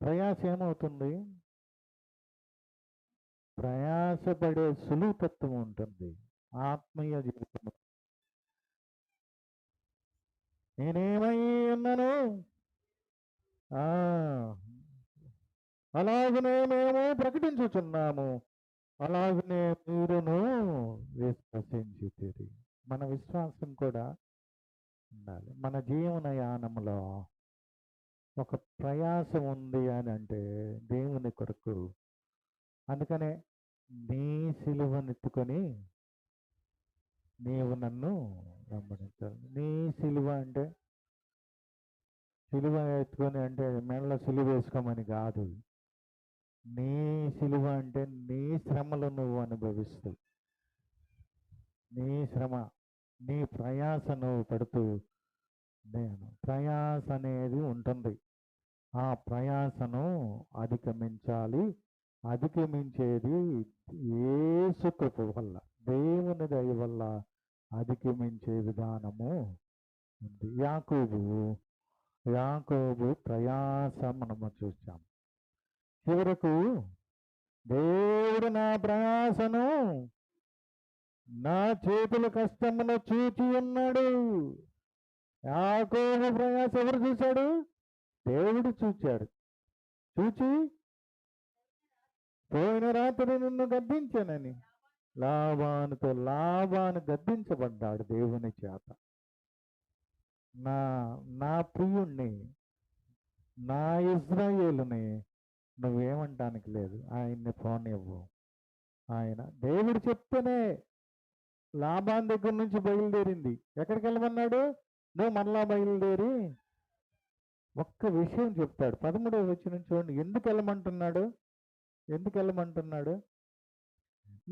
ప్రయాస ఏమవుతుంది? ప్రయాసపడే సులువుతత్వం ఉంటుంది ఆత్మీయ జీవితం. నేనేమై ఉన్నాను, అలాగనే మేము ప్రకటించుచున్నాము, అలాగనే మీరును విశ్వసించితిరి. మన విశ్వాసం కూడా ఉండాలి. మన జీవన యానంలో ఒక ప్రయాసం ఉంది అని అంటే దేవుని కొరకు. అందుకనే నీ సిలువనెత్తుకొని నీవు నన్ను వెంబడించాలి. నీ సిలువ అంటే సిలువ ఎత్తుకొని అంటే మెడలో సిలువ వేసుకోమని కాదు. నీ సిలువ అంటే నీ శ్రమలు నువ్వు అనుభవిస్తూ, నీ శ్రమ, నీ ప్రయాస నువ్వు పడుతూ, నేను ప్రయాస అనేది ఉంటుంది. ఆ ప్రయాసను అధిగమించాలి. అధిగమించేది యేసు కృప వల్ల, దేవుని దయ వల్ల అధిగమించే విధానము ఉంది. యాకోబు ప్రయాస మనము చూసాం. చివరకు దేవుడు నా ప్రయాసను, నా చేతుల కష్టమును చూచి ఉన్నాడు. యాకోబు ప్రయాస ఎవరు చూశాడు? దేవుడు చూచాడు. చూచి పోయిన రాత్రి నిన్ను గద్దించానని లాబాను గద్దించబడ్డాడు దేవుని చేత. నా ప్రియుణ్ణి, నా ఇజ్రాయేలుని నువ్వేమంటానికి లేదు, ఆయన్ని పోనివ్వు. ఆయన దేవుడు చెప్తేనే లాబాన్ దగ్గర నుంచి బయలుదేరింది. ఎక్కడికి వెళ్ళమన్నాడు? నువ్వు మరలా బయలుదేరి ఒక్క విషయం చెప్తాడు. 13వ వచనం చూడండి. ఎందుకు వెళ్ళమంటున్నాడు?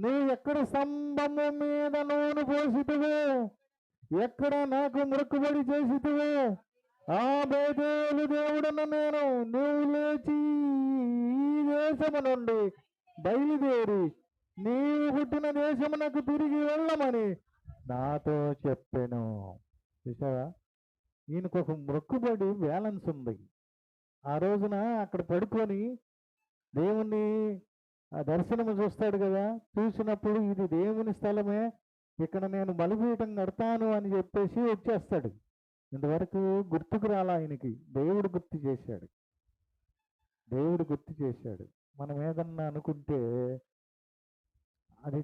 నువ్వు ఎక్కడ స్తంభము మీద నూనె పోసితువో, ఎక్కడ నాకు మొక్కుబడి చేసితువో, ఆ బేతేలు దేవుడను నేను, నువ్వు లేచి ఈ దేశము నుండి బయలుదేరి నీవు పుట్టిన దేశమునకు తిరిగి వెళ్ళమని నాతో చెప్పాను. చూసావా? ఈయనకు ఒక మొక్కుబడి బ్యాలెన్స్ ఉంది. ఆ రోజున అక్కడ పడుకొని దేవుణ్ణి ఆ దర్శనము చూస్తాడు కదా. చూసినప్పుడు ఇది దేవుని స్థలమే, ఇక్కడ నేను బలిపీఠం కడతాను అని చెప్పేసి వచ్చేస్తాడు. ఇంతవరకు గుర్తుకు రాలా ఆయనకి. దేవుడు గుర్తు చేశాడు. మనం ఏదన్నా అనుకుంటే అది